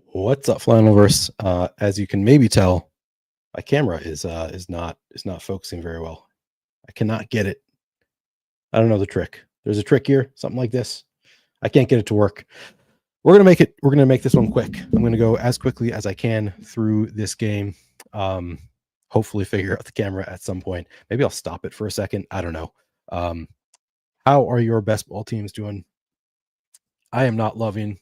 What's up, Flannelverse? As you can maybe tell, my camera is not focusing very well. I cannot get it. I don't know the trick. There's a trick here, something like this. I can't get it to work. We're gonna make this one quick. I'm gonna go as quickly as I can through this game. Hopefully figure out the camera at some point. Maybe I'll stop it for a second. I don't know. Um, how are your best ball teams doing? I am not loving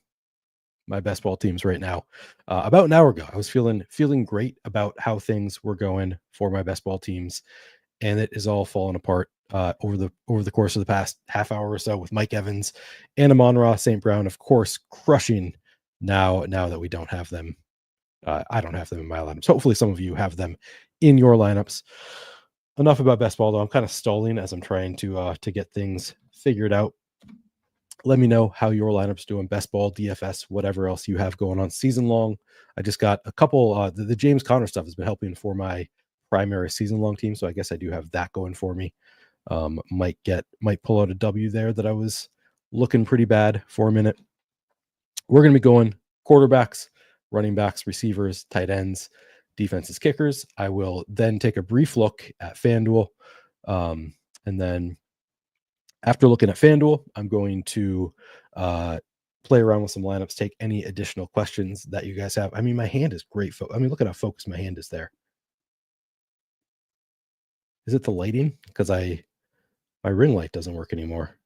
my best ball teams right now. About an hour ago, I was feeling great about how things were going for my best ball teams, and it is all fallen apart over the course of the past half hour or so with Mike Evans and Amon-Ra St. Brown, of course, crushing now that we don't have them. I don't have them in my lineups. Hopefully, some of you have them in your lineups. Enough about best ball, though. I'm kind of stalling as I'm trying to get things figured out. Let me know how your lineup's doing, best ball, DFS, whatever else you have going on season long. I just got a couple, the James Conner stuff has been helping for my primary season long team. So I guess I do have that going for me. Might pull out a W there that I was looking pretty bad for a minute. We're going to be going quarterbacks, running backs, receivers, tight ends, defenses, kickers. I will then take a brief look at FanDuel. And then after looking at FanDuel, I'm going to play around with some lineups, take any additional questions that you guys have. I mean, my hand is great. I mean, look at how focused my hand is there. Is it the lighting? Because my ring light doesn't work anymore.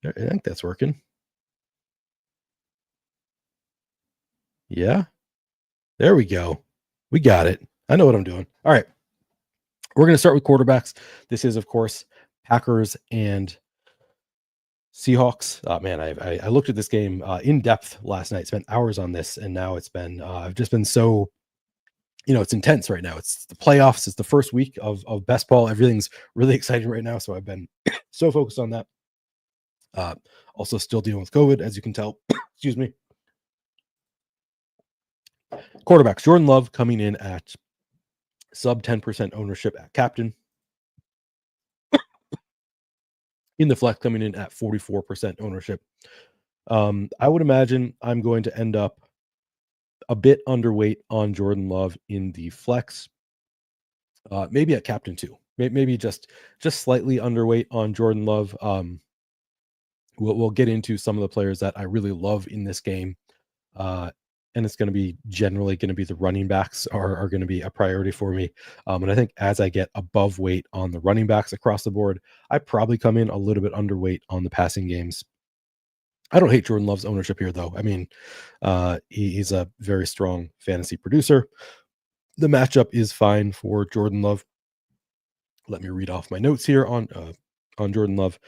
I think that's working. Yeah. There we go. We got it. I know what I'm doing. All right. We're going to start with quarterbacks. This is, of course, Packers and Seahawks. Man, I looked at this game in depth last night, spent hours on this, and now it's been, I've just been so, it's intense right now. It's the playoffs. It's the first week of best ball. Everything's really exciting right now. So I've been so focused on that. Also still dealing with COVID, as you can tell. Excuse me. Quarterbacks, Jordan Love coming in at sub 10% ownership at captain. In the flex, coming in at 44% ownership. I would imagine I'm going to end up a bit underweight on Jordan Love in the flex. Maybe at captain too. Maybe just slightly underweight on Jordan Love. We'll get into some of the players that I really love in this game. And it's going to be generally the running backs are going to be a priority for me. And I think as I get above weight on the running backs across the board, I probably come in a little bit underweight on the passing games. I don't hate Jordan Love's ownership here, though. I mean, he's a very strong fantasy producer. The matchup is fine for Jordan Love. Let me read off my notes here on Jordan Love.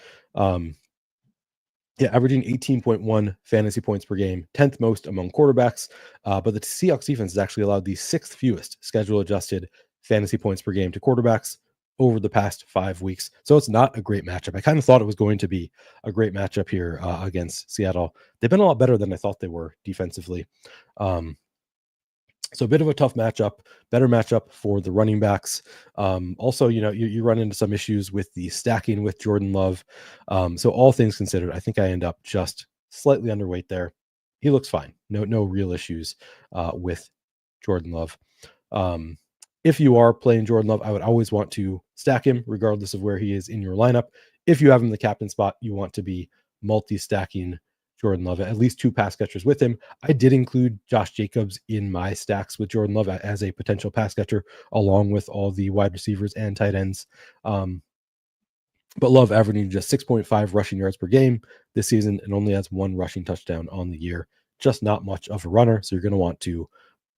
Averaging 18.1 fantasy points per game, 10th most among quarterbacks. But the Seahawks defense has actually allowed the 6th fewest schedule-adjusted fantasy points per game to quarterbacks over the past 5 weeks. So it's not a great matchup. I kind of thought it was going to be a great matchup here against Seattle. They've been a lot better than I thought they were defensively. So a bit of a tough matchup, better matchup for the running backs. Also, you run into some issues with the stacking with Jordan Love. So all things considered, I think I end up just slightly underweight there. He looks fine. No real issues with Jordan Love. If you are playing Jordan Love, I would always want to stack him regardless of where he is in your lineup. If you have him in the captain spot, you want to be multi-stacking Jordan Love, at least 2 pass catchers with him. I did include Josh Jacobs in my stacks with Jordan Love as a potential pass catcher, along with all the wide receivers and tight ends. But Love averaging just 6.5 rushing yards per game this season and only has 1 rushing touchdown on the year. Just not much of a runner. So you're going to want to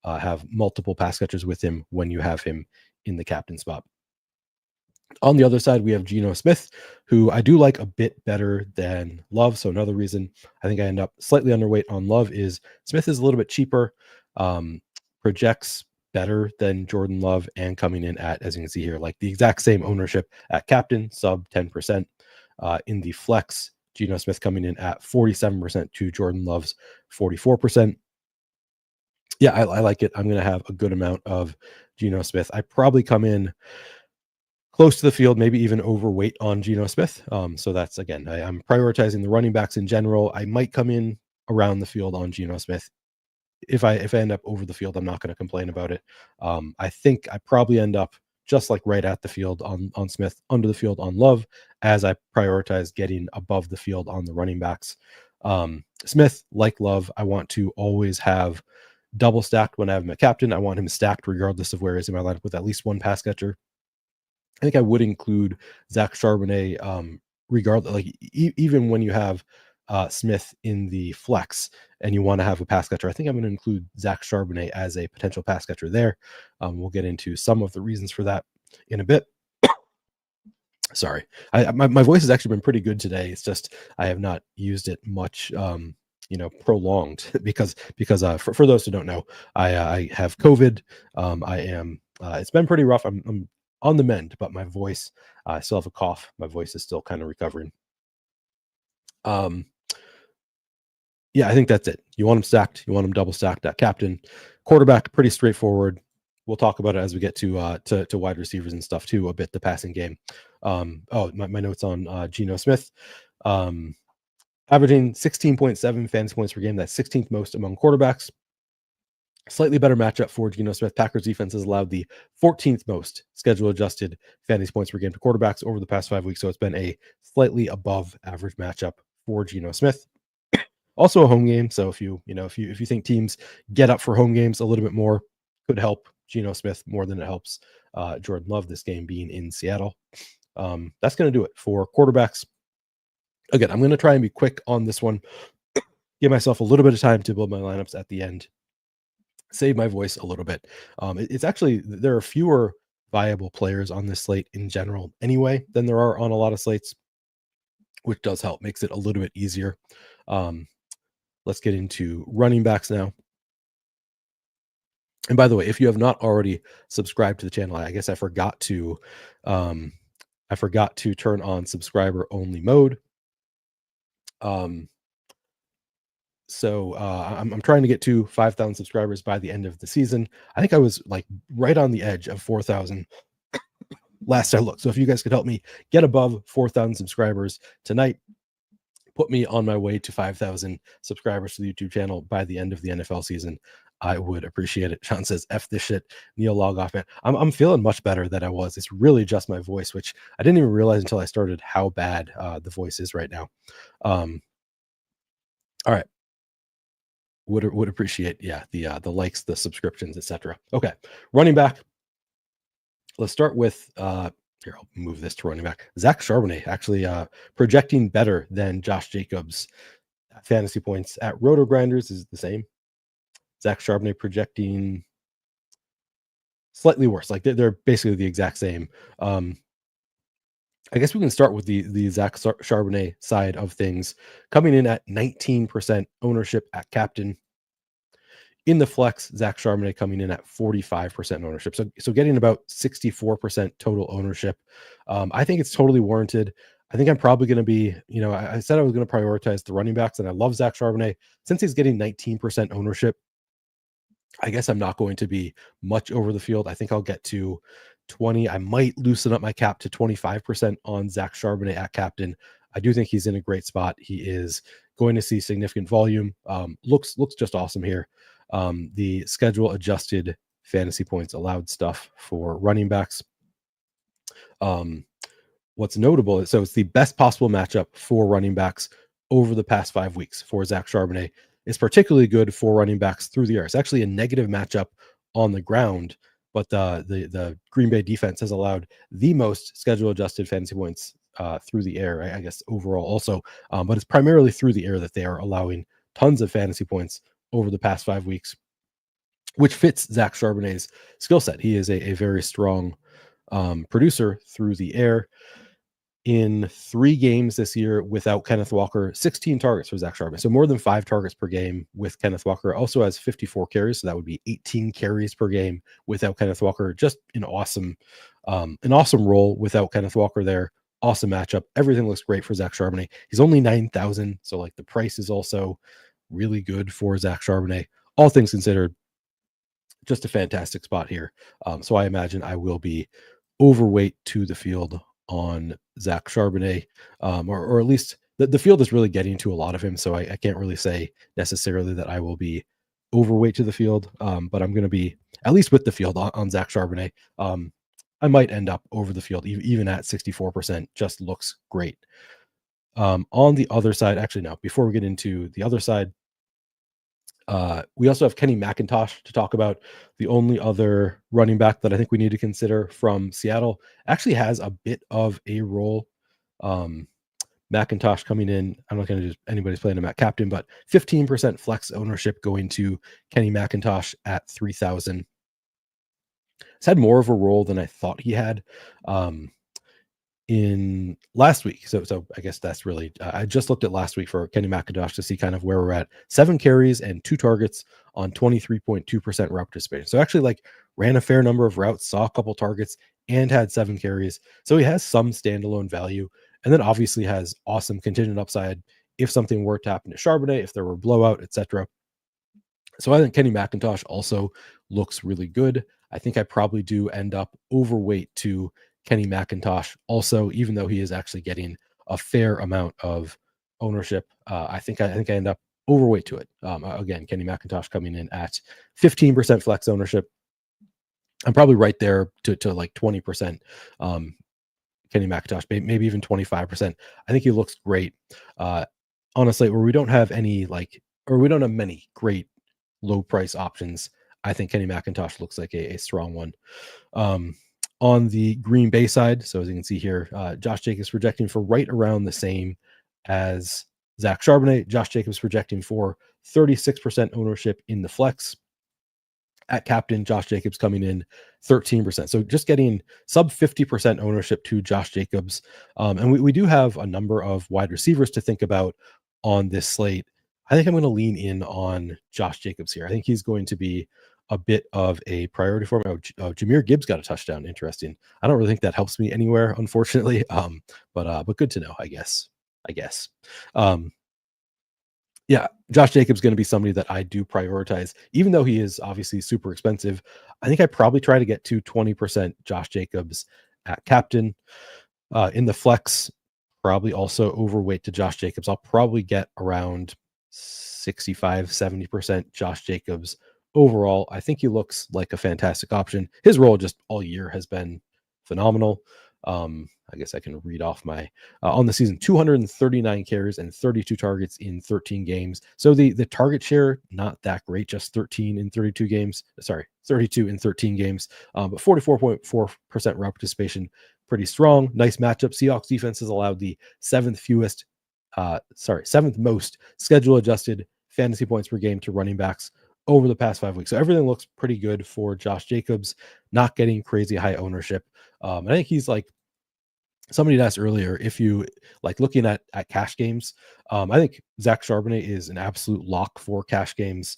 have multiple pass catchers with him when you have him in the captain spot. On the other side, we have Geno Smith, who I do like a bit better than Love. So another reason I think I end up slightly underweight on Love is Smith is a little bit cheaper, projects better than Jordan Love, and coming in at, as you can see here, like the exact same ownership at captain, sub 10%. In the flex, Geno Smith coming in at 47% to Jordan Love's 44%. Yeah, I like it. I'm going to have a good amount of Geno Smith. I probably come in close to the field, maybe even overweight on Geno Smith. So that's, again, I'm prioritizing the running backs in general. I might come in around the field on Geno Smith if I end up over the field, I'm not going to complain about it. I think I probably end up just like right at the field on Smith, under the field on Love, as I prioritize getting above the field on the running backs. Smith, like Love, I want to always have double stacked when I have him at captain. I want him stacked regardless of where he is in my lineup with at least one pass catcher. I think I would include Zach Charbonnet, regardless, like even when you have Smith in the flex and you want to have a pass catcher. I think I'm going to include Zach Charbonnet as a potential pass catcher there. We'll get into some of the reasons for that in a bit. Sorry, my voice has actually been pretty good today. It's just I have not used it much, prolonged because for those who don't know, I have COVID. I am. It's been pretty rough. I'm on the mend, but my voice, I still have a cough. My voice is still kind of recovering. Yeah, I think that's it. You want them stacked. You want them double stacked at captain. Quarterback, pretty straightforward. We'll talk about it as we get to wide receivers and stuff too, a bit, the passing game. My notes on Geno Smith. Averaging 16.7 fantasy points per game. That's 16th most among quarterbacks. Slightly better matchup for Geno Smith. Packers defense has allowed the 14th most schedule adjusted fantasy points per game to quarterbacks over the past 5 weeks. So it's been a slightly above average matchup for Geno Smith. Also a home game. So if you think teams get up for home games a little bit more, could help Geno Smith more than it helps Jordan Love, this game being in Seattle. That's going to do it for quarterbacks. Again, I'm going to try and be quick on this one. Give myself a little bit of time to build my lineups at the end. Save my voice a little bit. It's actually, there are fewer viable players on this slate in general anyway than there are on a lot of slates, which does help, makes it a little bit easier. Let's get into running backs now. And by the way, if you have not already subscribed to the channel, I guess I forgot to turn on subscriber only mode. So I'm trying to get to 5,000 subscribers by the end of the season. I think I was like right on the edge of 4,000 last I looked. So if you guys could help me get above 4,000 subscribers tonight, put me on my way to 5,000 subscribers to the YouTube channel by the end of the NFL season, I would appreciate it. Sean says, F this shit, Neil log off, man. I'm feeling much better than I was. It's really just my voice, which I didn't even realize until I started how bad the voice is right now. All right. Would appreciate, the likes, the subscriptions, etc. Okay, running back. Let's start with here. I'll move this to running back. Zach Charbonnet actually projecting better than Josh Jacobs. Fantasy points at Roto Grinders is the same. Zach Charbonnet projecting slightly worse. Like they're basically the exact same. I guess we can start with the Zach Charbonnet side of things, coming in at 19% ownership at captain. In the flex, Zach Charbonnet coming in at 45% ownership. So getting about 64% total ownership. I think it's totally warranted. I think I'm probably going to be, I said I was going to prioritize the running backs, and I love Zach Charbonnet. Since he's getting 19% ownership, I guess I'm not going to be much over the field. I think I'll get to 20. I might loosen up my cap to 25% on Zach Charbonnet at captain. I do think he's in a great spot. He is going to see significant volume. Looks just awesome here. The schedule adjusted fantasy points allowed stuff for running backs. What's notable is, so it's the best possible matchup for running backs over the past 5 weeks for Zach Charbonnet. It's particularly good for running backs through the air. It's actually a negative matchup on the ground, but the Green Bay defense has allowed the most schedule adjusted fantasy points through the air, I guess overall also, but it's primarily through the air that they are allowing tons of fantasy points over the past 5 weeks, which fits Zach Charbonnet's skill set. He is a very strong producer through the air. In 3 games this year without Kenneth Walker, 16 targets for Zach Charbonnet. So more than 5 targets per game with Kenneth Walker. Also has 54 carries. So that would be 18 carries per game without Kenneth Walker. Just an awesome role without Kenneth Walker there. Awesome matchup. Everything looks great for Zach Charbonnet. He's only 9,000. So like the price is also really good for Zach Charbonnet. All things considered, just a fantastic spot here. So I imagine I will be overweight to the field on Zach Charbonnet, or at least the field is really getting to a lot of him. So I can't really say necessarily that I will be overweight to the field, but I'm going to be at least with the field on Zach Charbonnet. I might end up over the field, even at 64%. Just looks great. On the other side, actually, no, before we get into the other side, we also have Kenny McIntosh to talk about. The only other running back that I think we need to consider from Seattle actually has a bit of a role. McIntosh coming in, I'm not going to do anybody's playing him at captain, but 15% flex ownership going to Kenny McIntosh at 3,000. He's had more of a role than I thought he had in last week. So I guess that's really, I just looked at last week for Kenny McIntosh to see kind of where we're at. 7 carries and 2 targets on 23.2% route participation. So actually like ran a fair number of routes, saw a couple targets, and had 7 carries. So he has some standalone value, and then obviously has awesome contingent upside if something were to happen to Charbonnet, if there were blowout, etc. So I think Kenny McIntosh also looks really good. I think I probably do end up overweight to Kenny McIntosh also, even though he is actually getting a fair amount of ownership. I think I end up overweight to it. Again, Kenny McIntosh coming in at 15% flex ownership. I'm probably right there to like 20%. Kenny McIntosh, maybe even 25%. I think he looks great. Honestly, where we don't have any we don't have many great low price options, I think Kenny McIntosh looks like a strong one. On the Green Bay side, so as you can see here, Josh Jacobs projecting for right around the same as Zach Charbonnet. Josh Jacobs projecting for 36% ownership in the flex. At captain, Josh Jacobs coming in 13%. So just getting sub 50% ownership to Josh Jacobs. And we do have a number of wide receivers to think about on this slate. I think I'm going to lean in on Josh Jacobs here. I think he's going to be a bit of a priority for me. Jahmyr Gibbs got a touchdown. Interesting. I don't really think that helps me anywhere, unfortunately. But good to know, I guess. Yeah, Josh Jacobs going to be somebody that I do prioritize, even though he is obviously super expensive. I think I probably try to get to 20% Josh Jacobs at captain. In the flex, probably also overweight to Josh Jacobs. I'll probably get around 65, 70% Josh Jacobs overall. I think he looks like a fantastic option. His role just all year has been phenomenal. I guess I can read off my on the season: 239 carries and 32 targets in 13 games. So the target share not that great, just 13 in 32 games. Sorry, 32 in 13 games, but 44.4% route participation, pretty strong. Nice matchup. Seahawks defense has allowed the seventh most schedule adjusted fantasy points per game to running backs over the past 5 weeks. So everything looks pretty good for Josh Jacobs, not getting crazy high ownership. I think he's like, somebody asked earlier, if you like looking at cash games, I think Zach Charbonnet is an absolute lock for cash games.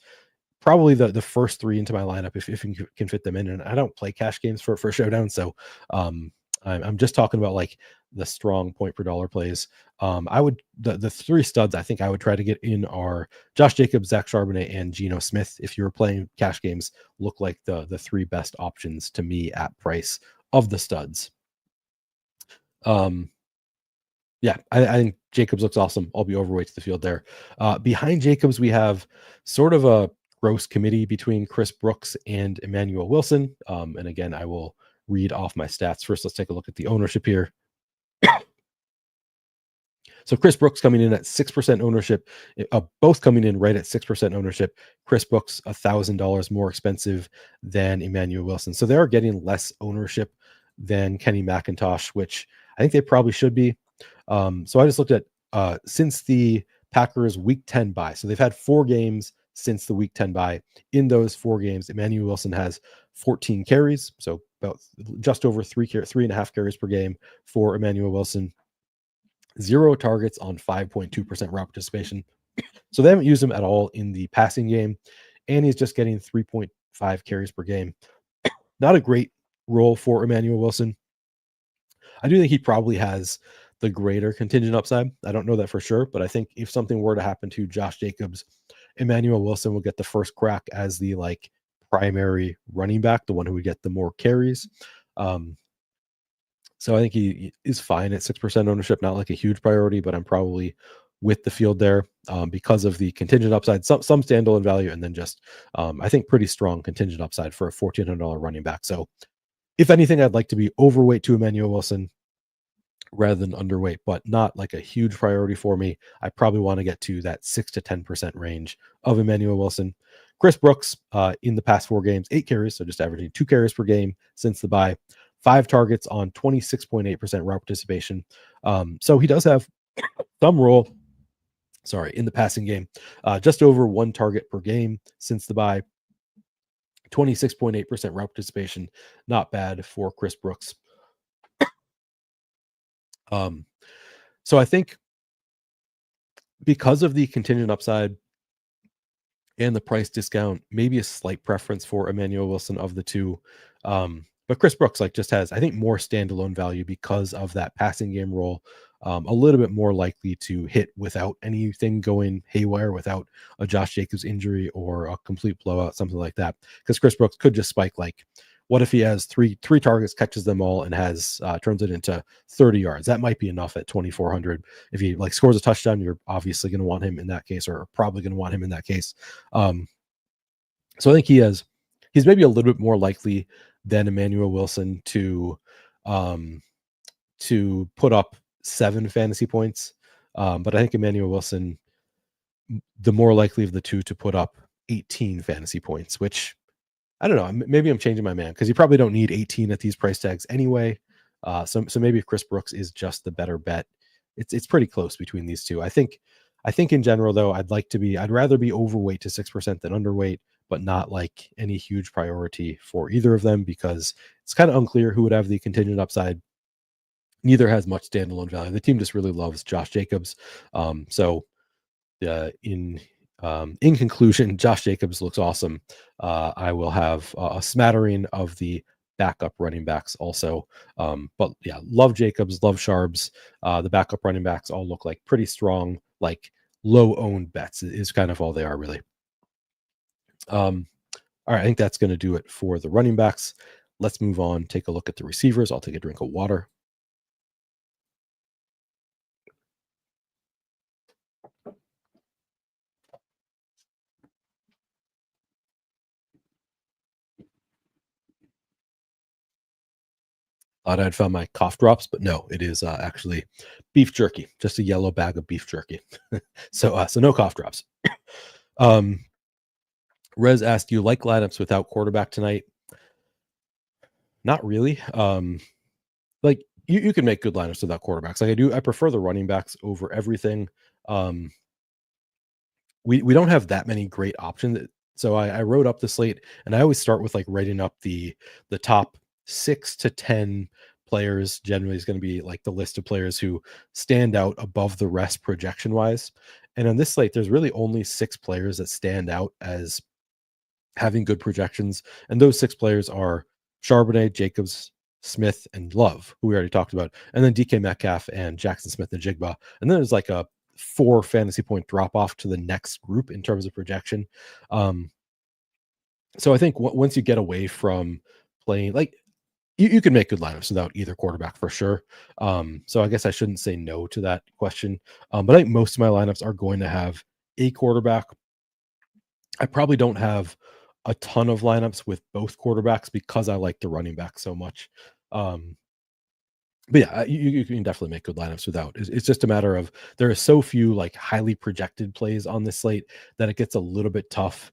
Probably the first 3 into my lineup if you can fit them in. And I don't play cash games for Showdown, so I'm just talking about like the strong point per dollar plays. I would the 3 studs I think I would try to get in are Josh Jacobs, Zach Charbonnet, and Geno Smith. If you were playing cash games, look like the 3 best options to me at price of the studs. Yeah, I think Jacobs looks awesome. I'll be overweight to the field there. Behind Jacobs, we have sort of a gross committee between Chris Brooks and Emmanuel Wilson. And again, I will read off my stats. First, let's take a look at the ownership here. So Chris Brooks coming in at 6% ownership, both coming in right at 6% ownership. Chris Brooks, $1,000 more expensive than Emmanuel Wilson. So they are getting less ownership than Kenny McIntosh, which I think they probably should be. So I just looked at since the Packers week 10 bye. So they've had 4 games since the week 10 bye. In those 4 games, Emmanuel Wilson has 14 carries. So about just over 3.5 carries per game for Emmanuel Wilson. 0 targets on 5.2% route participation. So they haven't used him at all in the passing game. And he's just getting 3.5 carries per game. Not a great role for Emmanuel Wilson. I do think he probably has the greater contingent upside. I don't know that for sure, but I think if something were to happen to Josh Jacobs, Emmanuel Wilson will get the first crack as the like primary running back, the one who would get the more carries. So I think he is fine at 6% ownership, not like a huge priority, but I'm probably with the field there because of the contingent upside, some standalone value, and then just I think pretty strong contingent upside for a $1,400 running back. So if anything, I'd like to be overweight to Emmanuel Wilson rather than underweight, but not like a huge priority for me. I probably want to get to that 6 to 10% range of Emmanuel Wilson. Chris Brooks in the past 4 games, 8 carries, so just averaging 2 carries per game since the bye, 5 targets on 26.8% route participation. So he does have some role, in the passing game, just over 1 target per game since the bye, 26.8% route participation. Not bad for Chris Brooks. So I think because of the contingent upside and the price discount, maybe a slight preference for Emmanuel Wilson of the two. But Chris Brooks just has, I think, more standalone value because of that passing game role. A little bit more likely to hit without anything going haywire, without a Josh Jacobs injury or a complete blowout, something like that. Because Chris Brooks could just spike. What if he has three targets, catches them all, and has turns it into 30 yards? That might be enough at 2,400. If he scores a touchdown, you're obviously going to want him in that case, or probably going to want him in that case. So I think he's maybe a little bit more likely than Emmanuel Wilson to put up 7 fantasy points. But I think Emmanuel Wilson, the more likely of the two to put up 18 fantasy points, which I don't know. Maybe I'm changing my man because you probably don't need 18 at these price tags anyway. So maybe if Chris Brooks is just the better bet, it's pretty close between these two. I think in general though, I'd rather be overweight to 6% than underweight, but not any huge priority for either of them because it's kind of unclear who would have the contingent upside. Neither has much standalone value. The team just really loves Josh Jacobs. In conclusion, Josh Jacobs looks awesome. I will have a smattering of the backup running backs also. But yeah, love Jacobs, love Sharbs. The backup running backs all look like pretty strong, low owned bets is kind of all they are really. All right, I think that's going to do it for the running backs. Let's move on, take a look at the receivers. I'll take a drink of water. Thought I'd found my cough drops, but no, it is actually beef jerky, just a yellow bag of beef jerky. So no cough drops. Rez asked, do you like lineups without quarterback tonight? Not really. You can make good lineups without quarterbacks. I prefer the running backs over everything. We don't have that many great options. So I wrote up the slate, and I always start with writing up the top 6 to 10 players. Generally is going to be the list of players who stand out above the rest projection wise. And on this slate, there's really only 6 players that stand out as having good projections. And those 6 players are Charbonnet, Jacobs, Smith, and Love, who we already talked about. And then DK Metcalf and Jaxon Smith-Njigba. And then there's a 4 fantasy point drop off to the next group in terms of projection. So I think once you get away from playing, you can make good lineups without either quarterback for sure. So I guess I shouldn't say no to that question. But I think most of my lineups are going to have a quarterback. I probably don't have a ton of lineups with both quarterbacks because I like the running back so much. But yeah, you can definitely make good lineups without. It's just a matter of there are so few highly projected plays on this slate that it gets a little bit tough.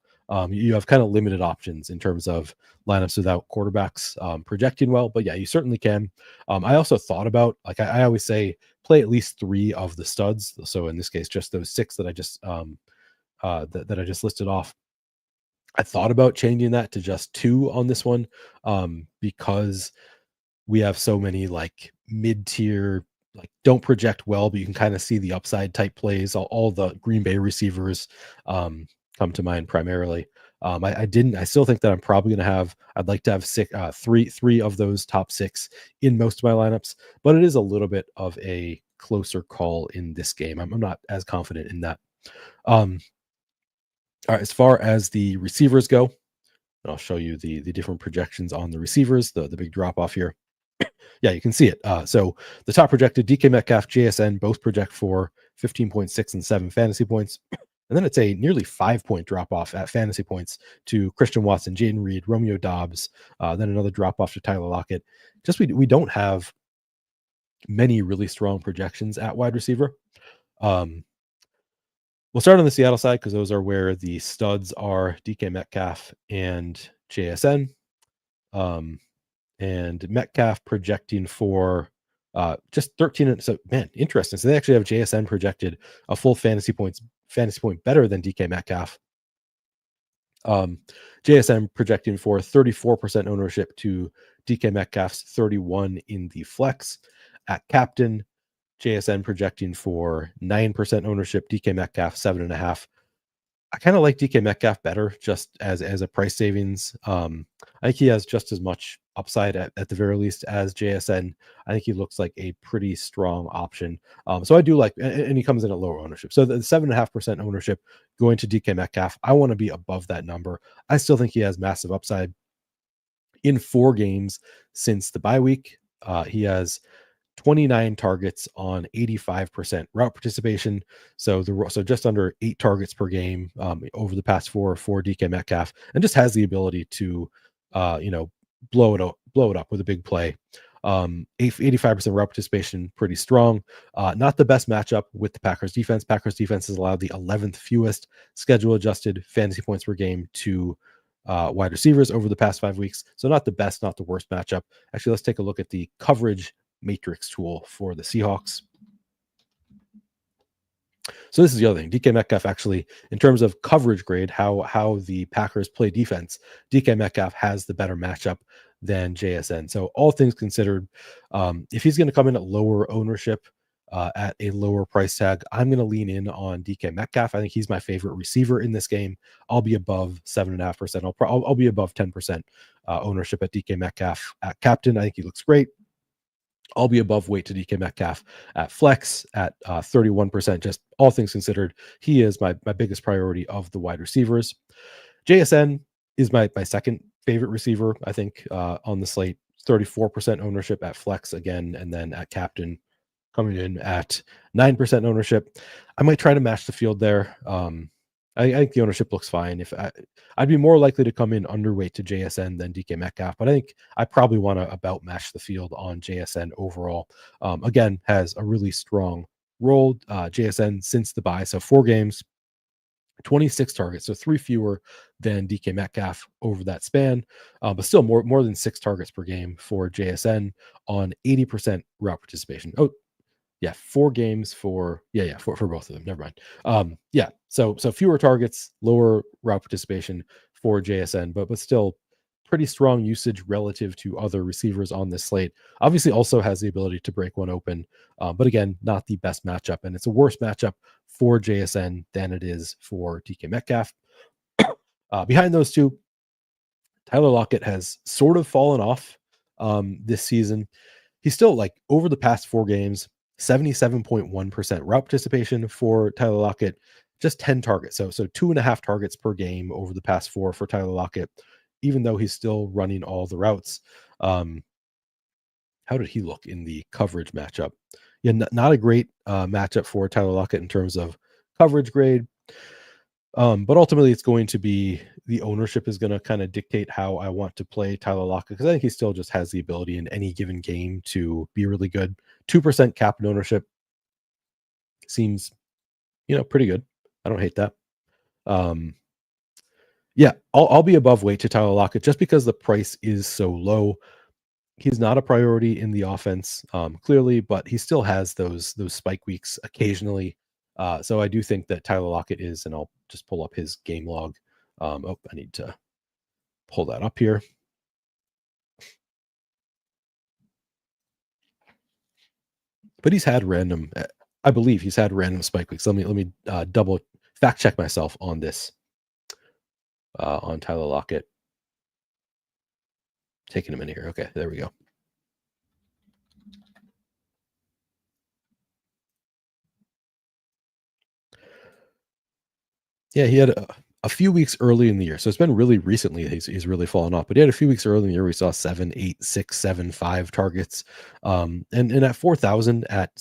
You have kind of limited options in terms of lineups without quarterbacks projecting well, but yeah, you certainly can. I also thought about I always say play at least 3 of the studs. So in this case, just those 6 that I just that I just listed off. I thought about changing that to just 2 on this one because we have so many mid-tier, don't project well, but you can kind of see the upside type plays. All the Green Bay receivers come to mind primarily. I still think that I'm probably going to I'd like to have 3 of those top 6 in most of my lineups, but it is a little bit of a closer call in this game. I'm not as confident in that. All right, as far as the receivers go, I'll show you the different projections on the receivers, the big drop off here. Yeah, you can see it. So the top projected DK Metcalf, JSN both project for 15.6 and 7 fantasy points. And then it's a nearly 5-point drop off at fantasy points to Christian Watson, Jayden Reed, Romeo Doubs, then another drop off to Tyler Lockett. Just we don't have many really strong projections at wide receiver. We'll start on the Seattle side because those are where the studs are: DK Metcalf and JSN. And Metcalf projecting for just 13. So, man, interesting. So they actually have JSN projected a full fantasy point better than DK Metcalf. JSN projecting for 34% ownership to DK Metcalf's 31 in the flex. At captain, JSN projecting for 9% ownership, DK Metcalf 7.5. I kind of like DK Metcalf better just as a price savings. I think he has just as much upside at the very least as JSN. I think he looks like a pretty strong option. So I do like, and he comes in at lower ownership. So the 7.5% ownership going to DK Metcalf, I want to be above that number. I still think he has massive upside. In 4 games since the bye week, he has 29 targets on 85% route participation. So just under 8 targets per game over the past 4 for DK Metcalf, and just has the ability to blow it up with a big play. 85% route participation, pretty strong. Not the best matchup with the Packers defense. Packers defense has allowed the 11th fewest schedule adjusted fantasy points per game to wide receivers over the past 5 weeks. So not the best, not the worst matchup. Actually, let's take a look at the coverage matrix tool for the Seahawks. So this is the other thing. DK Metcalf actually, in terms of coverage grade, how the Packers play defense, DK Metcalf has the better matchup than JSN. So all things considered, if he's going to come in at lower ownership, at a lower price tag, I'm going to lean in on DK Metcalf. I think he's my favorite receiver in this game. I'll be above 7.5%. I'll be above 10% ownership at DK Metcalf at captain. I think he looks great. I'll be above weight to DK Metcalf at flex at 31%. Just all things considered, he is my biggest priority of the wide receivers. JSN is my second favorite receiver, I think, on the slate. 34% ownership at flex again, and then at captain coming in at 9% ownership. I might try to match the field there. I think the ownership looks fine. If I'd be more likely to come in underweight to JSN than DK Metcalf, but I think I probably want to about match the field on JSN overall. Again, has a really strong role. JSN since the bye, so 4 games, 26 targets, so 3 fewer than DK Metcalf over that span, but still more than 6 targets per game for JSN on 80% route participation. Oh, yeah, 4 games for both of them. Never mind. So fewer targets, lower route participation for JSN, but still pretty strong usage relative to other receivers on this slate. Obviously, also has the ability to break one open, but again, not the best matchup, and it's a worse matchup for JSN than it is for DK Metcalf. Behind those two, Tyler Lockett has sort of fallen off this season. He's still, like, over the past 4 games, 77.1% route participation for Tyler Lockett, just 10 targets. So 2.5 targets per game over the past 4 for Tyler Lockett, even though he's still running all the routes. How did he look in the coverage matchup? Yeah, not a great matchup for Tyler Lockett in terms of coverage grade. But ultimately, it's going to be the ownership is going to kind of dictate how I want to play Tyler Lockett, because I think he still just has the ability in any given game to be really good. 2% cap ownership seems, pretty good. I don't hate that. I'll be above weight to Tyler Lockett just because the price is so low. He's not a priority in the offense, clearly, but he still has those spike weeks occasionally. So I do think that Tyler Lockett is, and I'll just pull up his game log. I need to pull that up here. But I believe he's had random spike weeks. Let me double fact check myself on this. On Tyler Lockett. Taking a minute here. Okay, there we go. Yeah, he had a few weeks early in the year. So it's been really recently he's really fallen off. But he had a few weeks early in the year we saw 7, 8, 6, 7, 5 targets. And at 4,000 at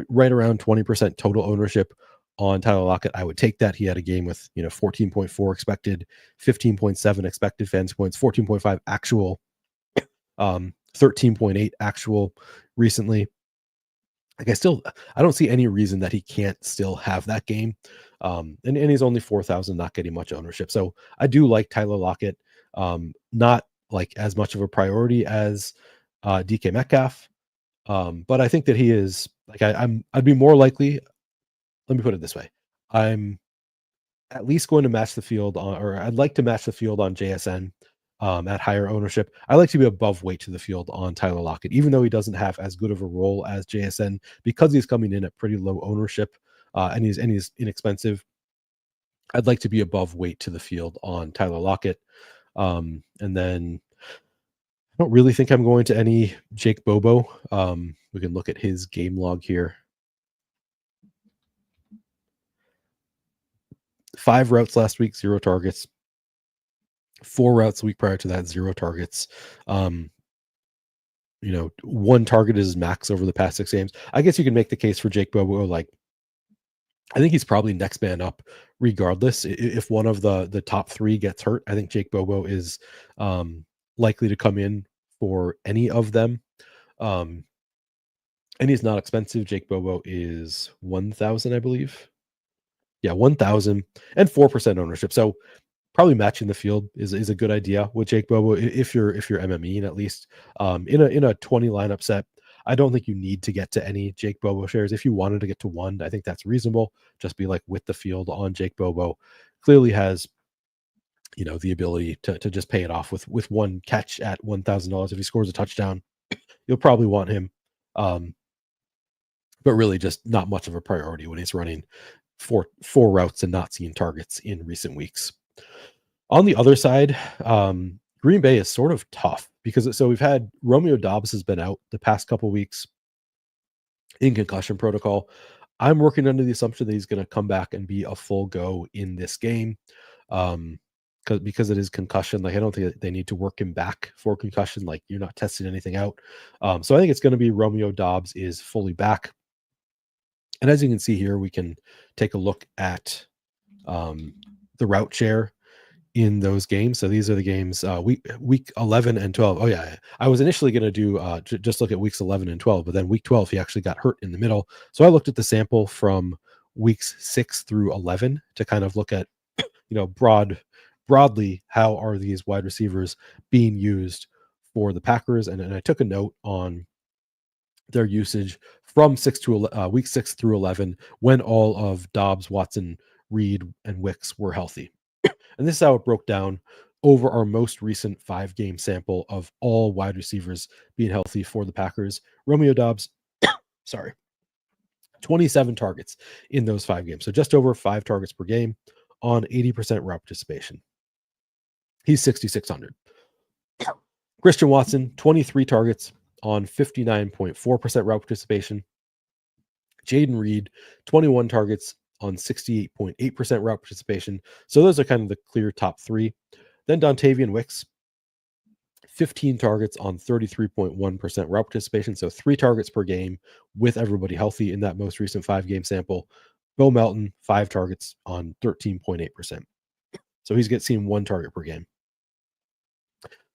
right around 20% total ownership on Tyler Lockett, I would take that. He had a game with 14.4 expected, 15.7 expected fantasy points, 14.5 actual, 13.8 actual recently. Like I don't see any reason that he can't still have that game. And he's only 4,000, not getting much ownership. So I do like Tyler Lockett. Not like as much of a priority as DK Metcalf. But I think that he is like I'd be more likely. Let me put it this way. I'm at least going to match the field or I'd like to match the field on JSN at higher ownership. I like to be above weight to the field on Tyler Lockett, even though he doesn't have as good of a role as JSN because he's coming in at pretty low ownership and he's inexpensive. I'd like to be above weight to the field on Tyler Lockett. And then I don't really think I'm going to any Jake Bobo. We can look at his game log here. 5 routes last week, 0 targets. 4 routes the week prior to that, 0 targets. 1 target is max over the past 6 games. I guess you can make the case for Jake Bobo. Like, I think he's probably next man up regardless. If one of the top 3 gets hurt, I think Jake Bobo is likely to come in for any of them. And he's not expensive. Jake Bobo is 1,000, I believe. Yeah, 1,000 and 4% ownership. So probably matching the field is a good idea with Jake Bobo if you're MMEing at least. In a 20 lineup set, I don't think you need to get to any Jake Bobo shares. If you wanted to get to 1, I think that's reasonable. Just be like with the field on Jake Bobo. Clearly has the ability to just pay it off with 1 catch at $1,000. If he scores a touchdown, you'll probably want him. But really just not much of a priority when he's running four routes and not seeing targets in recent weeks. On the other side, Green Bay is sort of tough because we've had Romeo Doubs has been out the past couple weeks in concussion protocol. I'm working under the assumption that he's going to come back and be a full go in this game. Because it is concussion. Like, I don't think they need to work him back for concussion. Like, you're not testing anything out. So I think it's going to be Romeo Doubs is fully back. And as you can see here, we can take a look at the route share in those games. So these are the games week 11 and 12. Oh yeah, I was initially going to do just look at weeks 11 and 12, but then week 12 he actually got hurt in the middle. So I looked at the sample from weeks 6 through 11 to kind of look at broadly how are these wide receivers being used for the Packers, and I took a note on their usage from week 6 through 11 when all of Doubs, Watson, Reed, and Wicks were healthy. And this is how it broke down over our most recent 5-game sample of all wide receivers being healthy for the Packers. Romeo Doubs, 27 targets in those 5 games. So just over 5 targets per game on 80% route participation. He's 6,600. Christian Watson, 23 targets on 59.4% route participation. Jayden Reed, 21 targets on 68.8% route participation. So those are kind of the clear top 3. Then Dontavian Wicks, 15 targets on 33.1% route participation. So 3 targets per game with everybody healthy in that most recent 5-game sample. Bo Melton, 5 targets on 13.8%. So he's seeing 1 target per game.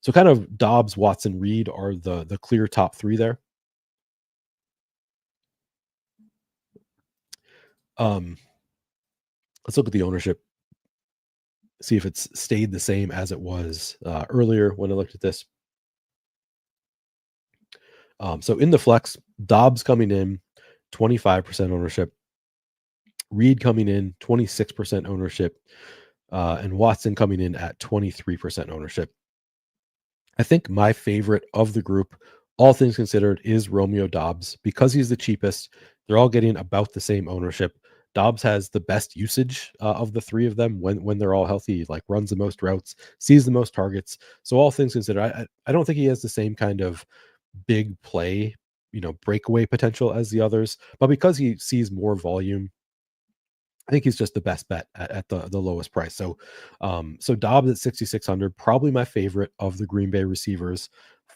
So kind of Doubs, Watson, Reed are the clear top 3 there. Let's look at the ownership, see if it's stayed the same as it was earlier when I looked at this. So in the flex, Doubs coming in 25% ownership, Reed coming in 26% ownership, and Watson coming in at 23% ownership. I think my favorite of the group, all things considered, is Romeo Doubs because he's the cheapest. They're all getting about the same ownership. Doubs has the best usage of the 3 of them when they're all healthy. He like runs the most routes, sees the most targets. So all things considered, I don't think he has the same kind of big play, breakaway potential as the others. But because he sees more volume I think he's just the best bet at the lowest price. So Dobbs at 6,600, probably my favorite of the Green Bay receivers,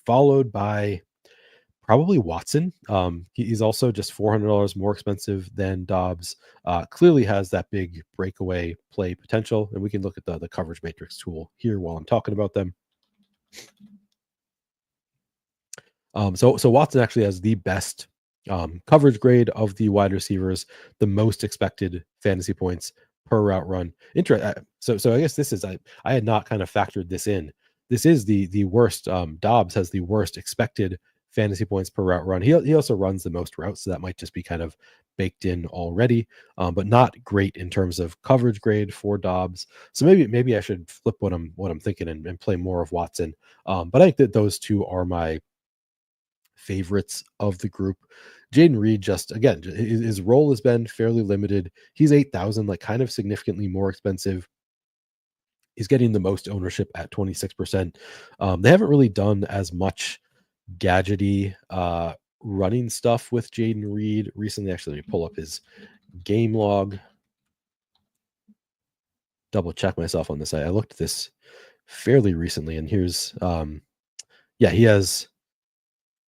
followed by probably Watson. He's also just $400 more expensive than Dobbs. Clearly has that big breakaway play potential, and we can look at the coverage matrix tool here while I'm talking about them. So Watson actually has the best coverage grade of the wide receivers, the most expected fantasy points per route run. So I guess this is I had not kind of factored this in. This is the worst. Dobbs has the worst expected fantasy points per route run. He also runs the most routes, so that might just be kind of baked in already, but not great in terms of coverage grade for Dobbs. So maybe I should flip what I'm thinking and play more of Watson. But I think that those two are my favorites of the group. Jayden Reed, just again, his role has been fairly limited. He's 8,000, like kind of significantly more expensive. He's getting the most ownership at 26%. They haven't really done as much gadgety running stuff with Jayden Reed recently. Actually, let me pull up his game log. Double check myself on this. I looked at this fairly recently, and here's he has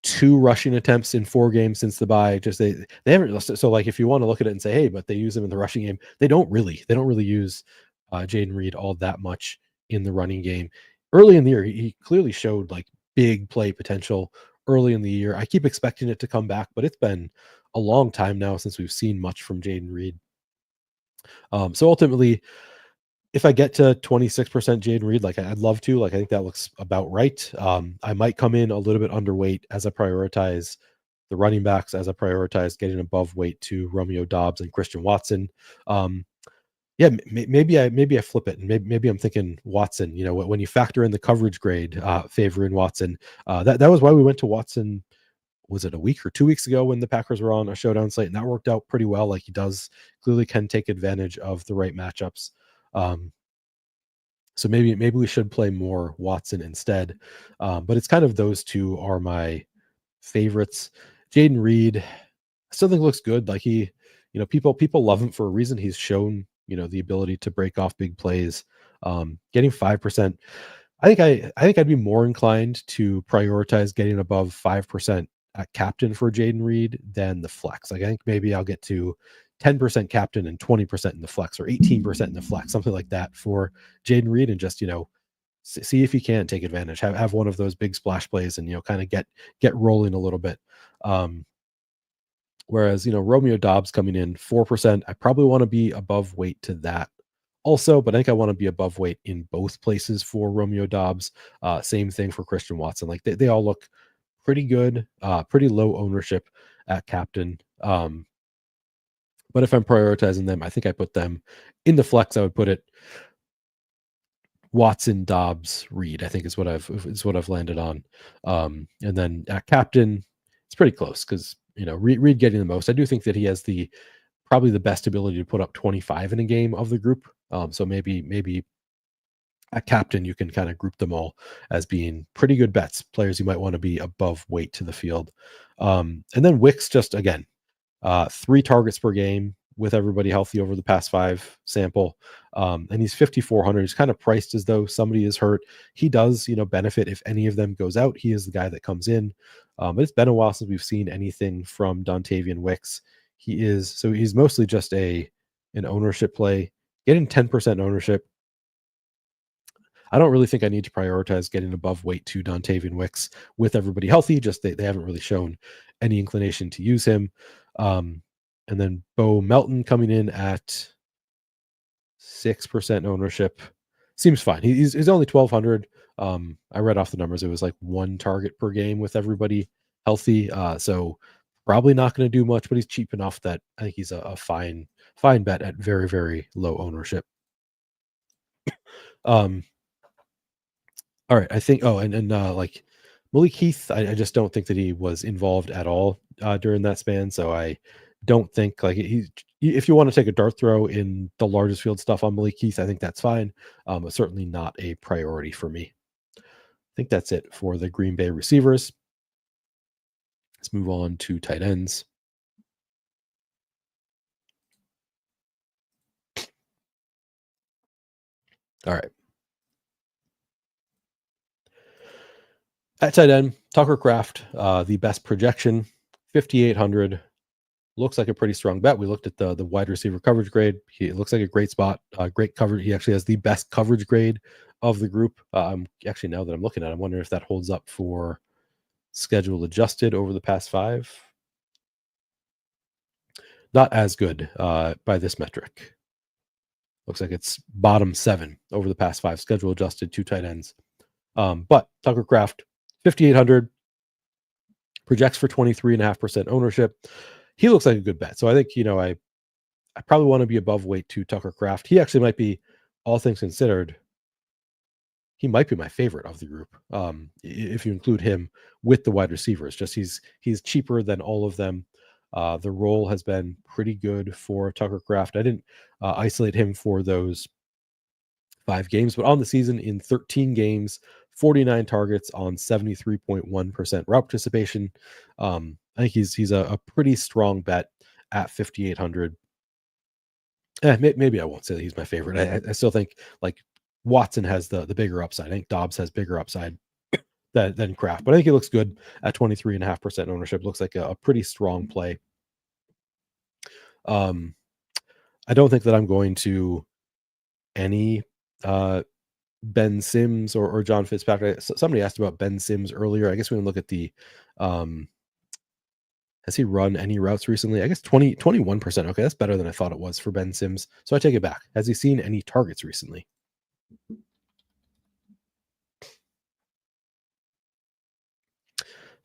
2 rushing attempts in 4 games since the bye. Just they haven't. So like if you want to look at it and say, hey, but they use him in the rushing game, they don't really use Jayden Reed all that much in the running game. Early in the year, he clearly showed like big play potential early in the year. I keep expecting it to come back, but it's been a long time now since we've seen much from Jayden Reed. So ultimately, if I get to 26% Jayden Reed, like I'd love to, like I think that looks about right. I might come in a little bit underweight as I prioritize the running backs, as I prioritize getting above weight to Romeo Dobbs and Christian Watson. Maybe I flip it, and maybe I'm thinking Watson. You know, when you factor in the coverage grade favoring Watson, that was why we went to Watson. Was it a week or 2 weeks ago when the Packers were on a showdown slate, and that worked out pretty well. Like he clearly can take advantage of the right matchups. So maybe we should play more Watson instead. But it's kind of those two are my favorites. Jayden Reed, I still think looks good. Like people love him for a reason. He's shown, the ability to break off big plays. Getting 5%. I think I'd be more inclined to prioritize getting above 5% at captain for Jayden Reed than the flex. Like I think maybe I'll get to 10% captain and 20% in the flex, or 18% in the flex, something like that for Jayden Reed, and just see if he can take advantage, have one of those big splash plays, and kind of get rolling a little bit. Whereas Romeo Dobbs coming in 4%, I probably want to be above weight to that also, but I think I want to be above weight in both places for Romeo Dobbs. Same thing for Christian Watson. Like they all look pretty good, pretty low ownership at captain. But if I'm prioritizing them, I think I put them in the flex. I would put it Watson, Dobbs, Reed, I think is what I've landed on. And then at captain, it's pretty close because Reed getting the most. I do think that he has probably the best ability to put up 25 in a game of the group. So maybe at captain you can kind of group them all as being pretty good bets, players you might want to be above weight to the field. And then Wicks, just again, 3 targets per game with everybody healthy over the past 5 sample. And he's 5,400. He's kind of priced as though somebody is hurt. He does, benefit if any of them goes out. He is the guy that comes in. But it's been a while since we've seen anything from Dontavian Wicks. He's mostly just an ownership play, getting 10% ownership. I don't really think I need to prioritize getting above weight to Dontavian Wicks with everybody healthy. Just they haven't really shown any inclination to use him. And then Bo Melton coming in at 6% ownership seems fine. He's only 1,200. I read off the numbers. It was like 1 target per game with everybody healthy. So probably not going to do much, but he's cheap enough that I think he's a fine bet at very, very low ownership. All right, I think. Oh, and like Malik Heath, I just don't think that he was involved at all during that span. So I don't think like if you want to take a dart throw in the largest field stuff on Malik Heath, I think that's fine. But certainly not a priority for me. I think that's it for the Green Bay receivers. Let's move on to tight ends. All right. At tight end, Tucker Kraft, the best projection, 5,800. Looks like a pretty strong bet. We looked at the wide receiver coverage grade. It looks like a great spot, great coverage. He actually has the best coverage grade of the group. Actually, now that I'm looking at it, I'm wondering if that holds up for schedule adjusted over the past 5. Not as good by this metric. Looks like it's bottom 7 over the past 5 schedule adjusted, 2 tight ends. But Tucker Kraft, 5,800, projects for 23.5% ownership. He looks like a good bet. So I think, I probably want to be above weight to Tucker Kraft. He actually might be, all things considered, he might be my favorite of the group. If you include him with the wide receivers, just he's cheaper than all of them. The role has been pretty good for Tucker Kraft. I didn't isolate him for those 5 games, but on the season, in 13 games, 49 targets on 73.1% route participation. I think he's a pretty strong bet at 5,800. Maybe I won't say that he's my favorite. I still think like Watson has the bigger upside. I think Dobbs has bigger upside than Kraft, but I think he looks good at 23.5% ownership. Looks like a pretty strong play. I don't think that I'm going to any Ben Sims or John Fitzpatrick. Somebody asked about Ben Sims earlier. I guess we can look at the has he run any routes recently? I guess 21%. Okay, that's better than I thought it was for Ben Sims. So I take it back. Has he seen any targets recently?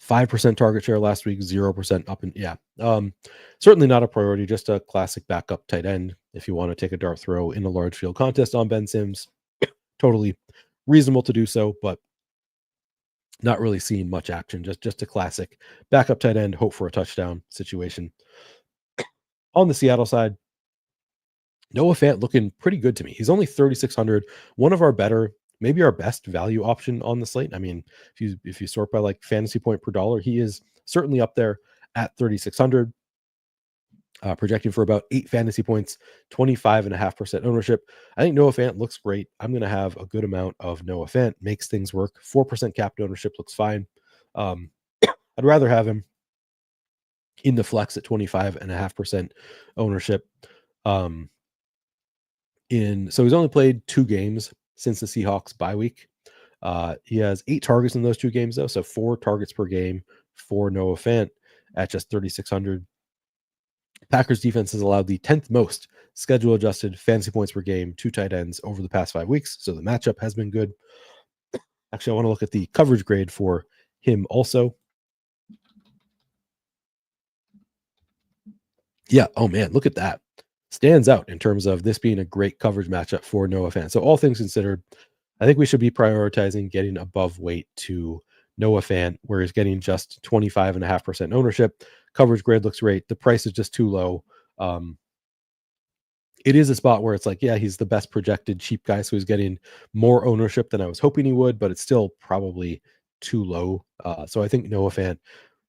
%5 target share last week, 0% up. And certainly not a priority, just a classic backup tight end. If you want to take a dart throw in a large field contest on Ben Sims, totally reasonable to do so, but not really seeing much action. Just a classic backup tight end, hope for a touchdown situation. On the Seattle side, Noah Fant looking pretty good to me. He's only 3,600, one of our better, maybe our best value option on the slate. I mean, if you sort by like fantasy point per dollar, he is certainly up there at 3,600. Projecting for about 8 fantasy points, 25.5% ownership. I think Noah Fant looks great. I'm going to have a good amount of Noah Fant. Makes things work. 4% capped ownership looks fine. I'd rather have him in the flex at 25.5% ownership. So he's only played 2 games since the Seahawks bye week. He has 8 targets in those 2 games, though. So 4 targets per game for Noah Fant at just 3,600. Packers defense has allowed the 10th most schedule adjusted fantasy points per game to tight ends over the past 5 weeks. So the matchup has been good. Actually, I want to look at the coverage grade for him also. Yeah. Oh man, look at that. Stands out in terms of this being a great coverage matchup for Noah Fant. So all things considered, I think we should be prioritizing getting above weight to Noah Fant, where he's getting just 25.5% ownership. Coverage grade looks great. The price is just too low. It is a spot where it's like, yeah, he's the best projected cheap guy, so he's getting more ownership than I was hoping he would, but it's still probably too low. So I think Noah Fant,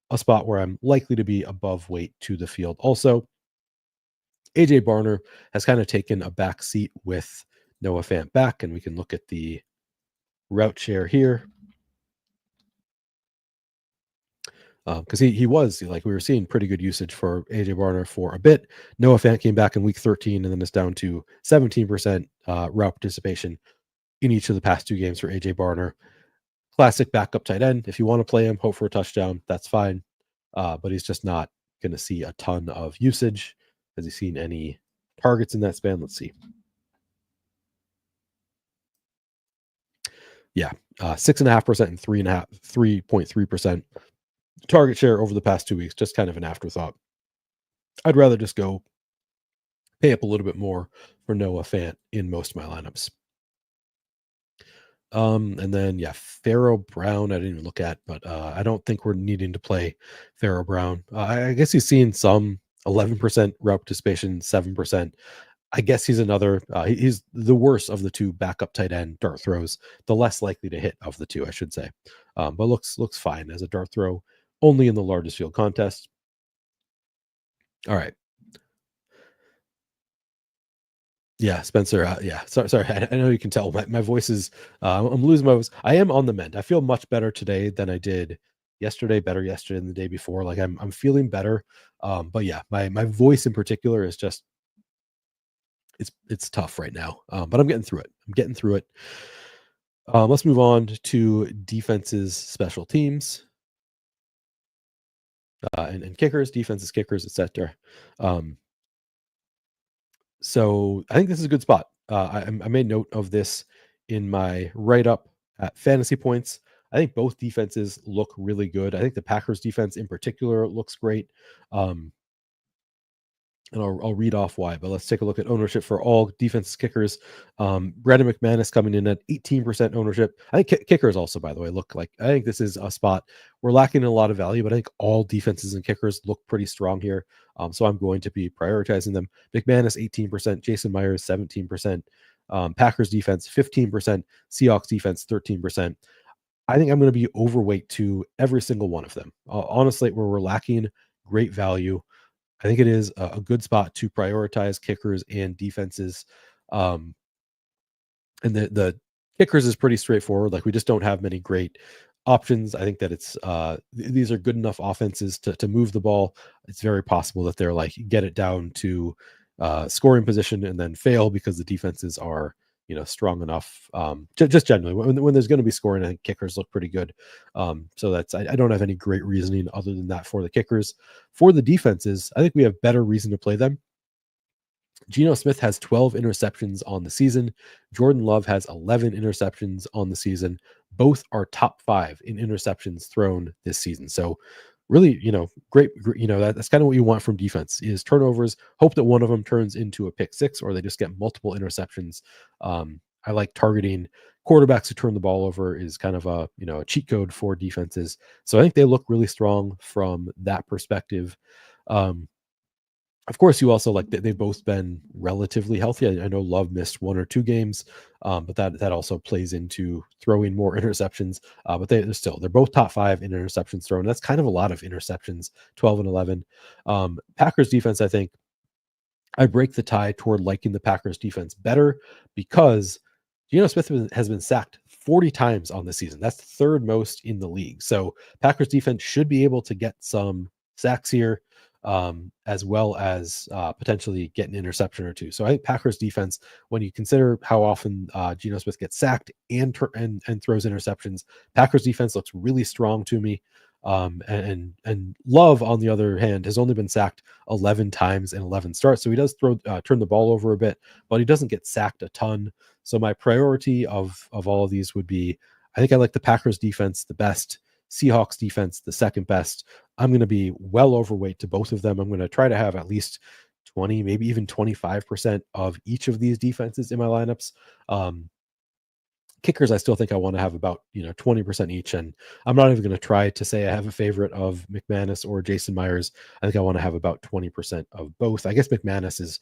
a spot where I'm likely to be above weight to the field. Also, AJ Barner has kind of taken a back seat with Noah Fant back, and we can look at the route share here. Because he was, like, we were seeing pretty good usage for AJ Barner for a bit. Noah Fant came back in week 13, and then it's down to 17% route participation in each of the past 2 games for AJ Barner. Classic backup tight end. If you want to play him, hope for a touchdown, that's fine. But he's just not going to see a ton of usage. Has he seen any targets in that span? Let's see. Yeah, 6.5% and 3.3% target share over the past 2 weeks. Just kind of an afterthought. I'd rather just go pay up a little bit more for Noah Fant in most of my lineups. And then Pharaoh Brown, I didn't even look at, but I don't think we're needing to play Pharaoh Brown. I guess he's seen some 11% route participation, 7%. I guess he's another. He's the worst of the 2 backup tight end dart throws, the less likely to hit of the 2, I should say. But looks fine as a dart throw, only in the largest field contest. All right. Yeah, Spencer. Yeah, sorry. I know you can tell my voice is. I'm losing my voice. I am on the mend. I feel much better today than I did yesterday. Better yesterday than the day before. Like I'm feeling better. But yeah, my voice in particular is just it's tough right now. But I'm getting through it. I'm getting through it. Let's move on to defenses, special teams, and kickers, defenses, kickers, etc. Um, So I think this is a good spot. I made note of this in my write up at fantasy points. I think both defenses look really good. I think the Packers defense in particular looks great. Um, and I'll read off why, but let's take a look at ownership for all defense kickers. Brandon McManus coming in at 18% ownership. I think kickers also, by the way, look like I think this is a spot we're lacking in a lot of value, but I think all defenses and kickers look pretty strong here. So I'm going to be prioritizing them. McManus 18%, Jason Myers 17%, Packers defense 15%, Seahawks defense 13%. I think I'm going to be overweight to every single one of them. Honestly, where we're lacking great value, I think it is a good spot to prioritize kickers and defenses. Um, and the kickers is pretty straightforward. Like we just don't have many great options. I think that it's these are good enough offenses to move the ball. It's very possible that they're like get it down to scoring position and then fail because the defenses are strong enough. Just generally when there's going to be scoring, I think kickers look pretty good. So that's I don't have any great reasoning other than that for the kickers. For the defenses, I think we have better reason to play them. Geno Smith has 12 interceptions on the season. Jordan Love has 11 interceptions on the season. Both are top 5 in interceptions thrown this season. So really, great, that's kind of what you want from defense is turnovers. Hope that one of them turns into a pick six or they just get multiple interceptions. I like targeting quarterbacks who turn the ball over is kind of a cheat code for defenses. So I think they look really strong from that perspective. Of course, you also like they've both been relatively healthy. I know Love missed 1 or 2 games, but that also plays into throwing more interceptions. But they're both top 5 in interceptions thrown. That's kind of a lot of interceptions, 12 and 11. Packers defense, I think I break the tie toward liking the Packers defense better because Geno Smith has been sacked 40 times on the season. That's the third most in the league. So Packers defense should be able to get some sacks here, as well as potentially get an interception or two. So I think Packers defense, when you consider how often Geno Smith gets sacked and throws interceptions, Packers defense looks really strong to me. And Love, on the other hand, has only been sacked 11 times in 11 starts. So he does turn the ball over a bit, but he doesn't get sacked a ton. So my priority of all of these would be, I think I like the Packers defense the best, Seahawks defense the second best. I'm going to be well overweight to both of them. I'm going to try to have at least 20, maybe even 25% of each of these defenses in my lineups. Kickers, I still think I want to have about 20% each, and I'm not even going to try to say I have a favorite of McManus or Jason Myers. I think I want to have about 20% of both. I guess McManus is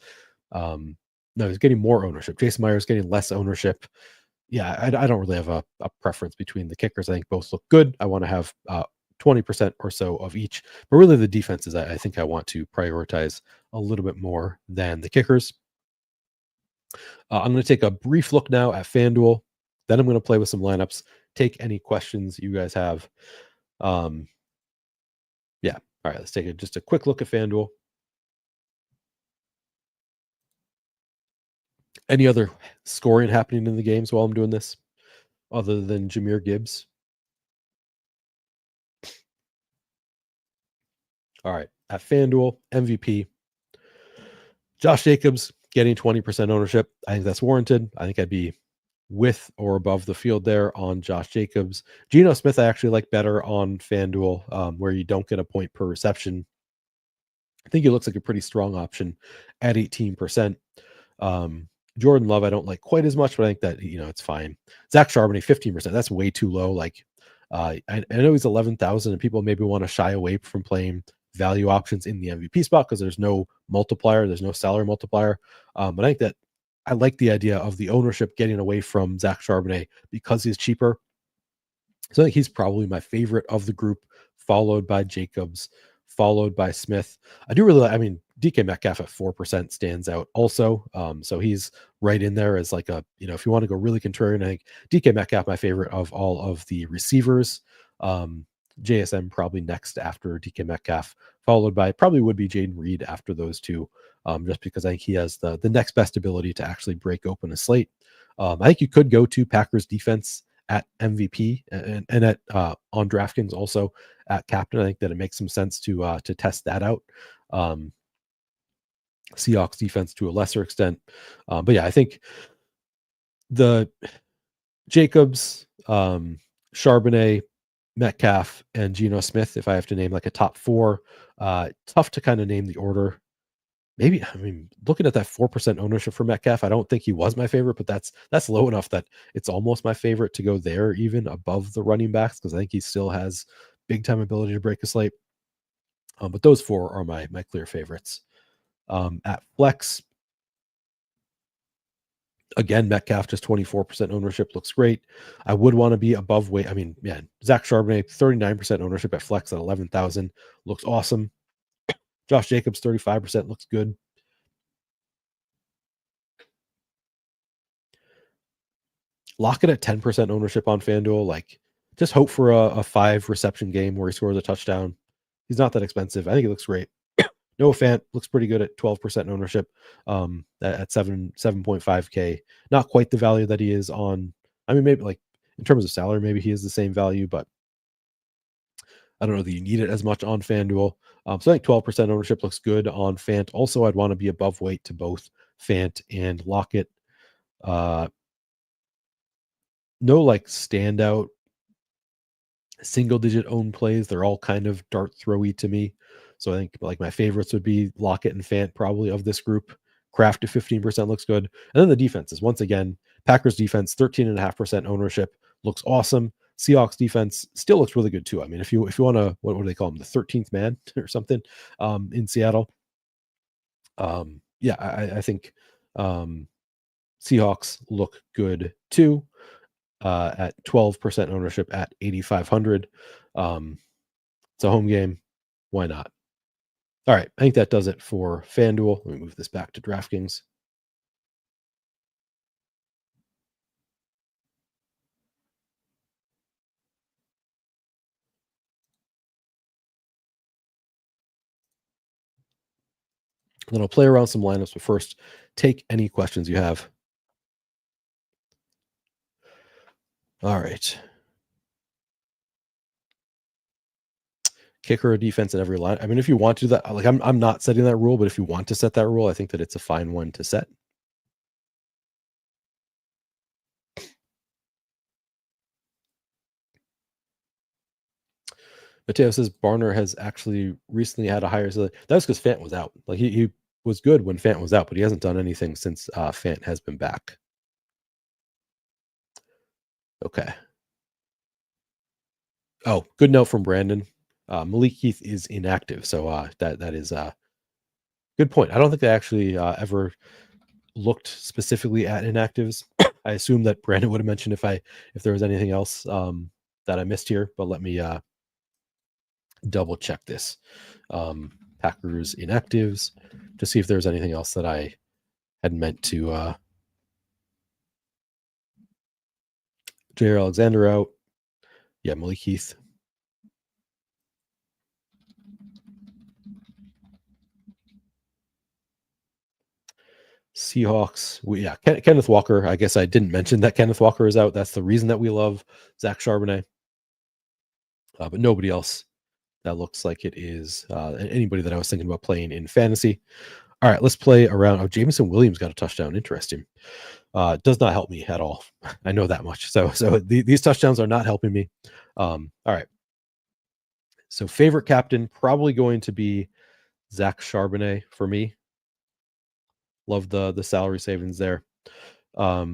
no, he's getting more ownership. Jason Myers getting less ownership. Yeah, I don't really have a preference between the kickers. I think both look good. I want to have 20% or so of each, but really the defenses I think I want to prioritize a little bit more than the kickers. I'm going to take a brief look now at FanDuel. Then I'm going to play with some lineups, take any questions you guys have. Yeah. All right. Let's take just a quick look at FanDuel. Any other scoring happening in the games while I'm doing this other than Jahmyr Gibbs? All right. At FanDuel, MVP, Josh Jacobs getting 20% ownership. I think that's warranted. I think I'd be with or above the field there on Josh Jacobs. Geno Smith, I actually like better on FanDuel, where you don't get a point per reception. I think he looks like a pretty strong option at 18%. Jordan Love, I don't like quite as much, but I think that, it's fine. Zach Charbonnet, 15%. That's way too low. Like, I know he's 11,000 and people maybe want to shy away from playing value options in the MVP spot because there's no multiplier, there's no salary multiplier. But I think that I like the idea of the ownership getting away from Zach Charbonnet because he's cheaper. So I think he's probably my favorite of the group, followed by Jacobs, followed by Smith. I DK Metcalf at 4% stands out also. So he's right in there as like a, if you want to go really contrarian, I think DK Metcalf, my favorite of all of the receivers. JSM probably next after DK Metcalf, followed by probably would be Jayden Reed after those two, just because I think he has the next best ability to actually break open a slate. I think you could go to Packers defense at MVP and at on DraftKings also at captain. I think that it makes some sense to test that out. Seahawks defense to a lesser extent, but yeah, I think the Jacobs, Charbonnet, Metcalf, and Geno Smith, if I have to name like a top four, tough to kind of name the order. Maybe, I mean, looking at that 4% ownership for Metcalf, I don't think he was my favorite, but that's low enough that it's almost my favorite to go there, even above the running backs, because I think he still has big time ability to break a slate. But those four are my clear favorites. At flex, again, Metcalf just 24% ownership looks great. I would want to be above weight. I mean, man, Zach Charbonnet 39% ownership at flex at 11,000 looks awesome. Josh Jacobs 35% looks good. Lockett at 10% ownership on FanDuel. Like, just hope for a 5 reception game where he scores a touchdown. He's not that expensive. I think he looks great. Noah Fant looks pretty good at 12% ownership at 7.5K. Not quite the value that he is on. I mean, maybe like in terms of salary, maybe he is the same value, but I don't know that you need it as much on FanDuel. So I think 12% ownership looks good on Fant. Also, I'd want to be above weight to both Fant and Lockett. No like standout single digit own plays. They're all kind of dart throwy to me. So I think like my favorites would be Lockett and Fant probably of this group. Kraft to 15% looks good. And then the defenses, once again, Packers defense, 13.5% ownership looks awesome. Seahawks defense still looks really good too. I mean, if you want to, what do they call them? The 13th man or something in Seattle. Yeah, I think Seahawks look good too. At 12% ownership at 8,500. It's a home game. Why not? All right. I think that does it for FanDuel. Let me move this back to DraftKings. Then I'll play around some lineups, but first, take any questions you have. All right. Kicker or defense in every line. I mean, if you want to do that, like I'm not setting that rule, but if you want to set that rule, I think that it's a fine one to set. Mateo says Barner has actually recently had a higher. That was because Fant was out. Like he was good when Fant was out, but he hasn't done anything since Fant has been back. Okay. Oh, good note from Brandon. Malik Heath is inactive, so that is a good point. I don't think they actually ever looked specifically at inactives. I assume that Brandon would have mentioned if there was anything else that I missed here, but let me double check this. Packers inactives to see if there's anything else that I had meant to. Jair Alexander out. Yeah, Malik Heath. Seahawks. Kenneth Walker. I guess I didn't mention that Kenneth Walker is out. That's the reason that we love Zach Charbonnet. But nobody else that looks like it is anybody that I was thinking about playing in fantasy. All right, let's play around. Oh, Jameson Williams got a touchdown. Interesting. Does not help me at all. I know that much. So these touchdowns are not helping me. All right. So favorite captain probably going to be Zach Charbonnet for me. Love the salary savings there. I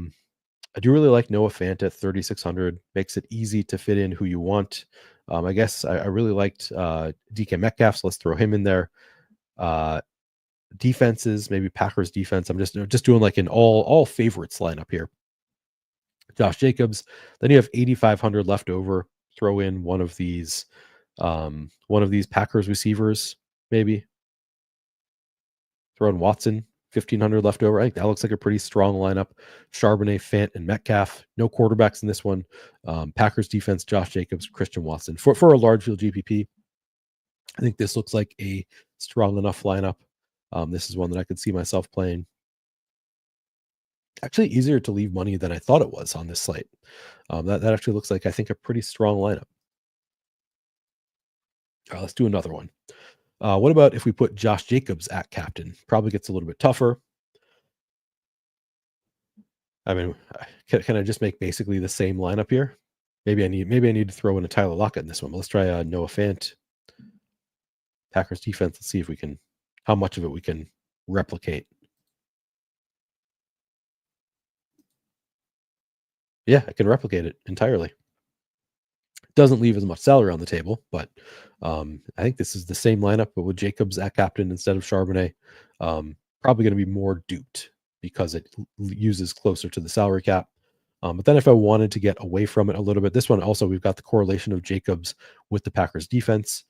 do really like Noah Fant at 3,600. Makes it easy to fit in who you want. I guess I really liked DK Metcalf, so let's throw him in there. Defenses, maybe Packers defense. I'm just doing like an all favorites lineup here. Josh Jacobs. Then you have 8,500 left over. Throw in one of these Packers receivers, maybe. Throw in Watson, 1,500 left over. I think that looks like a pretty strong lineup. Charbonnet, Fant, and Metcalf. No quarterbacks in this one. Packers defense, Josh Jacobs, Christian Watson. For a large field GPP, I think this looks like a strong enough lineup. This is one that I could see myself playing. Actually, easier to leave money than I thought it was on this slate. That actually looks like, I think, a pretty strong lineup. All right, let's do another one. What about if we put Josh Jacobs at captain? Probably gets a little bit tougher. I mean, can I just make basically the same lineup here? Maybe I need to throw in a Tyler Lockett in this one. But let's try Noah Fant. Packers defense. Let's see if we can, how much of it we can replicate. Yeah, I can replicate it entirely. Doesn't leave as much salary on the table, but I think this is the same lineup, but with Jacobs at captain instead of Charbonnet. Probably going to be more duped because it uses closer to the salary cap. But then if I wanted to get away from it a little bit, this one also, we've got the correlation of Jacobs with the Packers defense.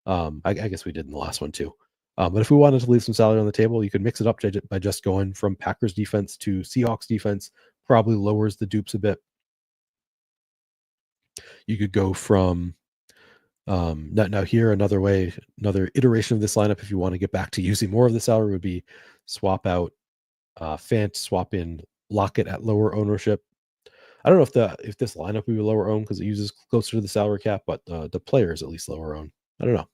I guess we did in the last one too. But if we wanted to leave some salary on the table, you could mix it up by just going from Packers defense to Seahawks defense. Probably lowers the dupes a bit. You could go from now here, another iteration of this lineup, if you want to get back to using more of the salary, would be swap out Fant, swap in Lockett at lower ownership. I don't know if this lineup would be lower owned because it uses closer to the salary cap, but the player is at least lower owned. I don't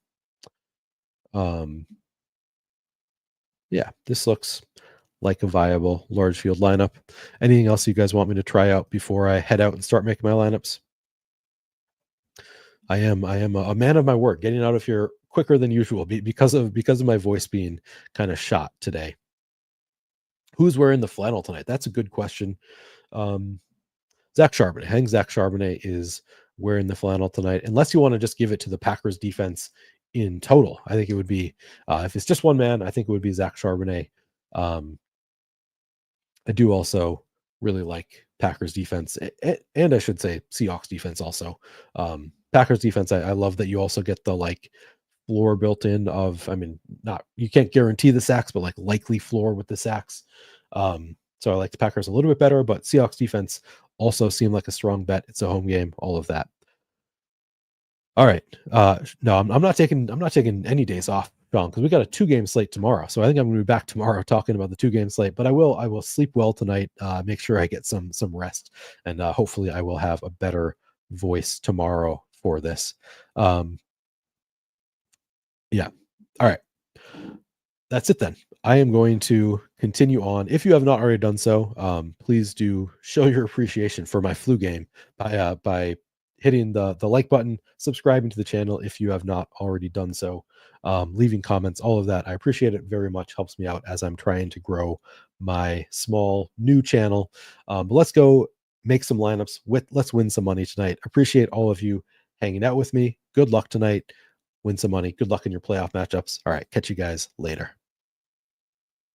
know. Yeah, this looks like a viable large field lineup. Anything else you guys want me to try out before I head out and start making my lineups? I am a man of my word, getting out of here quicker than usual because of my voice being kind of shot today. Who's wearing the flannel tonight? That's a good question. Zach Charbonnet. I think Zach Charbonnet is wearing the flannel tonight, unless you want to just give it to the Packers defense in total. I think it would be, if it's just one man, I think it would be Zach Charbonnet. I do also really like Packers defense, and I should say Seahawks defense also. Packers defense, I love that you also get the like floor built in of, I mean, you can't guarantee the sacks, but like likely floor with the sacks. So I like the Packers a little bit better, but Seahawks defense also seem like a strong bet. It's a home game, all of that. All right. No, I'm not taking any days off, John, because we got a 2-game slate tomorrow. So I think I'm going to be back tomorrow talking about the 2-game slate. But I will sleep well tonight. Make sure I get some rest, and hopefully I will have a better voice tomorrow for this. Yeah. All right. That's it then. I am going to continue on. If you have not already done so, please do show your appreciation for my flu game by hitting the like button, subscribing to the channel if you have not already done so, leaving comments, all of that. I appreciate it very much. Helps me out as I'm trying to grow my small new channel. But let's go make some lineups. Let's win some money tonight. Appreciate all of you hanging out with me. Good luck tonight. Win some money. Good luck in your playoff matchups. All right. Catch you guys later.